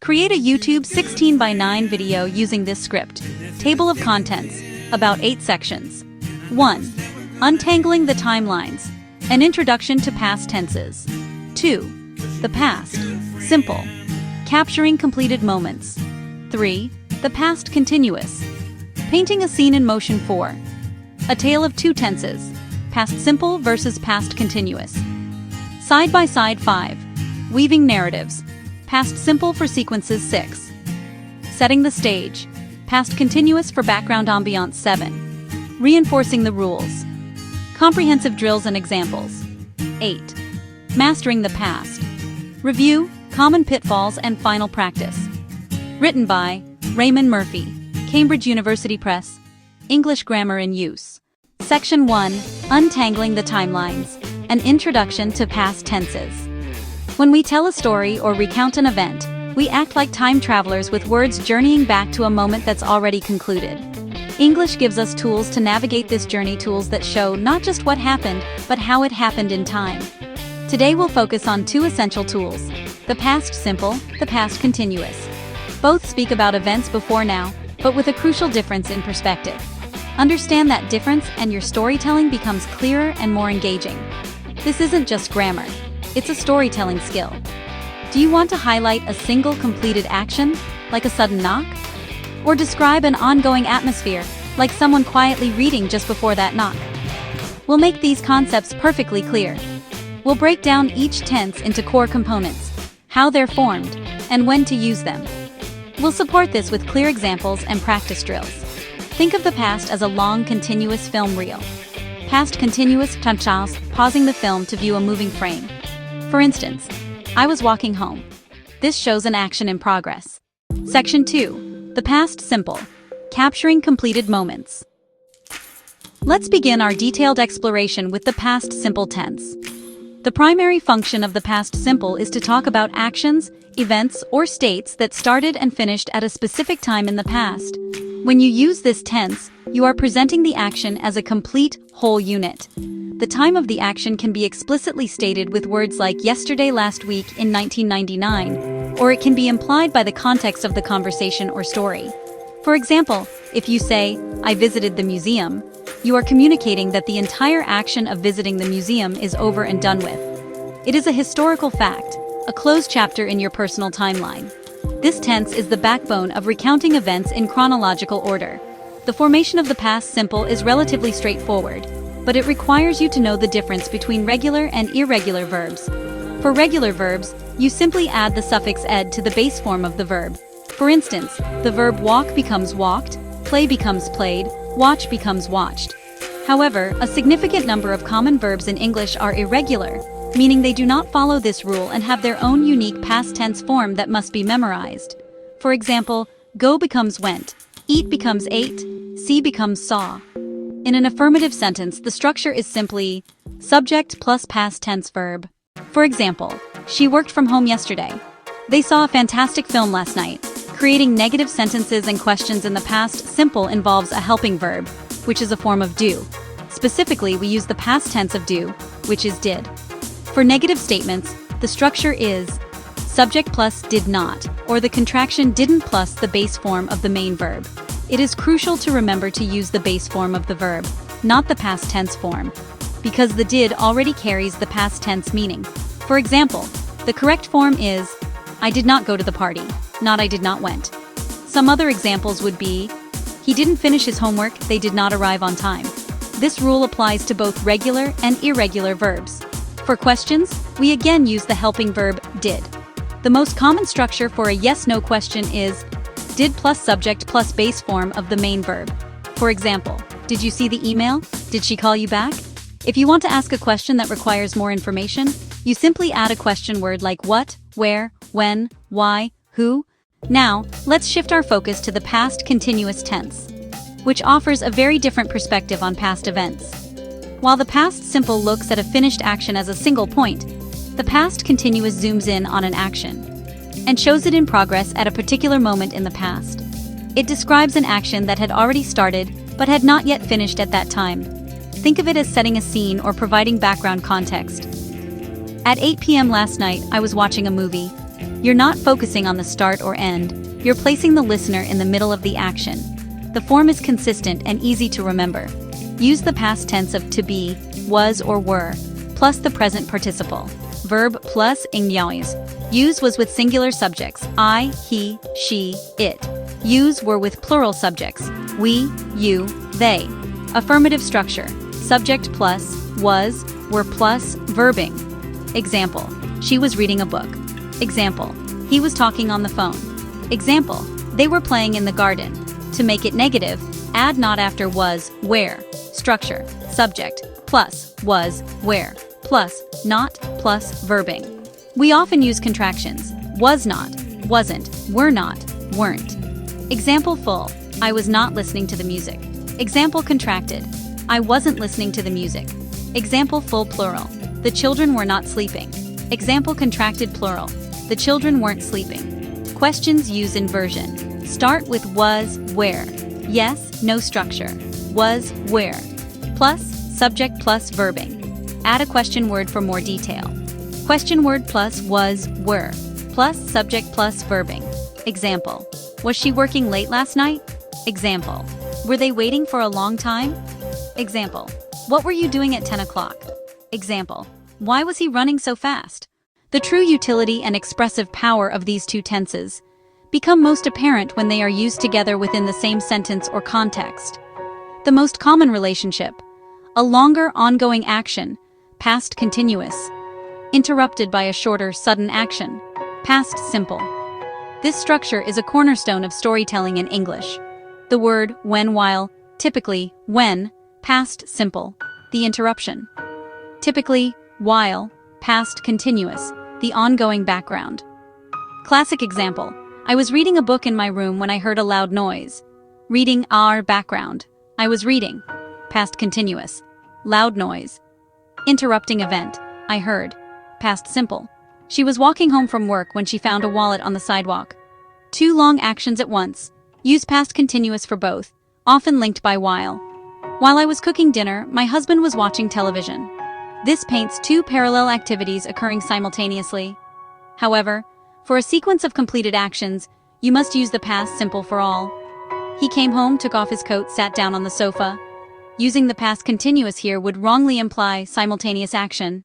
Create a YouTube 16:9 video using this script. Table of contents, about 8 sections. 1. Untangling the timelines, an introduction to past tenses. 2. The past, simple, capturing completed moments. 3. The past continuous, painting a scene in motion. 4. A tale of two tenses, past simple versus past continuous. Side by side. 5. Weaving narratives, past simple for sequences. 6. Setting the stage, past continuous for background ambiance. 7. Reinforcing the rules, comprehensive drills and examples. 8. Mastering the past, review, common pitfalls and final practice. Written by Raymond Murphy, Cambridge University Press, English Grammar in Use. Section 1. Untangling the timelines, an introduction to past tenses. When we tell a story or recount an event, we act like time travelers with words journeying back to a moment that's already concluded. English gives us tools to navigate this journey, tools that show not just what happened, but how it happened in time. Today we'll focus on two essential tools: the past simple, the past continuous. Both speak about events before now, but with a crucial difference in perspective. Understand that difference and your storytelling becomes clearer and more engaging. This isn't just grammar, it's a storytelling skill. Do you want to highlight a single completed action, like a sudden knock? Or describe an ongoing atmosphere, like someone quietly reading just before that knock? We'll make these concepts perfectly clear. We'll break down each tense into core components, how they're formed, and when to use them. We'll support this with clear examples and practice drills. Think of the past as a long, continuous film reel. Past continuous, pausing the film to view a moving frame. For instance, I was walking home. This shows an action in progress. Section 2. The past simple, capturing completed moments. Let's begin our detailed exploration with the past simple tense. The primary function of the past simple is to talk about actions, events, or states that started and finished at a specific time in the past. When you use this tense, you are presenting the action as a complete, whole unit. The time of the action can be explicitly stated with words like yesterday, last week, in 1999, or it can be implied by the context of the conversation or story. For example, if you say, "I visited the museum," you are communicating that the entire action of visiting the museum is over and done with. It is a historical fact, a closed chapter in your personal timeline. This tense is the backbone of recounting events in chronological order. The formation of the past simple is relatively straightforward, but it requires you to know the difference between regular and irregular verbs. For regular verbs, you simply add the suffix ed to the base form of the verb. For instance, the verb walk becomes walked, play becomes played, watch becomes watched. However, a significant number of common verbs in English are irregular, meaning they do not follow this rule and have their own unique past tense form that must be memorized. For example, go becomes went, eat becomes ate, see becomes saw. In an affirmative sentence, the structure is simply subject plus past tense verb. For example, she worked from home yesterday. They saw a fantastic film last night. Creating negative sentences and questions in the past simple involves a helping verb, which is a form of do. Specifically, we use the past tense of do, which is did. For negative statements, the structure is subject plus did not, or the contraction didn't plus the base form of the main verb. It is crucial to remember to use the base form of the verb, not the past tense form, because the did already carries the past tense meaning. For example, the correct form is I did not go to the party, not I did not went. Some other examples would be he didn't finish his homework, they did not arrive on time. This rule applies to both regular and irregular verbs. For questions, we again use the helping verb did. The most common structure for a yes-no question is did plus subject plus base form of the main verb. For example, did you see the email? Did she call you back? If you want to ask a question that requires more information, you simply add a question word like what, where, when, why, who. Now, let's shift our focus to the past continuous tense, which offers a very different perspective on past events. While the past simple looks at a finished action as a single point, the past continuous zooms in on an action and shows it in progress at a particular moment in the past. It describes an action that had already started but had not yet finished at that time. Think of it as setting a scene or providing background context. At 8 p.m. last night, I was watching a movie. You're not focusing on the start or end, you're placing the listener in the middle of the action. The form is consistent and easy to remember. Use the past tense of to be, was or were, plus the present participle. Verb plus ingyaois. Use was with singular subjects, I, he, she, it. Use were with plural subjects, we, you, they. Affirmative structure. Subject plus, was, were plus, verbing. Example, she was reading a book. Example, he was talking on the phone. Example, they were playing in the garden. To make it negative, add not after was, where. Structure, subject, plus, was, where, plus, not, plus, verbing. We often use contractions, was not, wasn't, were not, weren't. Example full, I was not listening to the music. Example contracted, I wasn't listening to the music. Example full plural, the children were not sleeping. Example contracted plural, the children weren't sleeping. Questions use inversion. Start with was, where. Yes, no structure. Was, where. Plus, subject plus verbing. Add a question word for more detail. Question word plus was, were. Plus subject plus verbing. Example, was she working late last night? Example, were they waiting for a long time? Example, what were you doing at 10 o'clock? Example, why was he running so fast? The true utility and expressive power of these two tenses become most apparent when they are used together within the same sentence or context. The most common relationship, a longer ongoing action, past continuous, interrupted by a shorter sudden action, past simple. This structure is a cornerstone of storytelling in English. The word when while, typically when, past simple, the interruption. Typically while, past continuous, the ongoing background. Classic example, I was reading a book in my room when I heard a loud noise. Reading our background. I was reading. Past continuous. Loud noise. Interrupting event. I heard. Past simple. She was walking home from work when she found a wallet on the sidewalk. Two long actions at once. Use past continuous for both, often linked by while. While I was cooking dinner, my husband was watching television. This paints two parallel activities occurring simultaneously. However, for a sequence of completed actions, you must use the past simple for all. He came home, took off his coat, sat down on the sofa. Using the past continuous here would wrongly imply simultaneous action.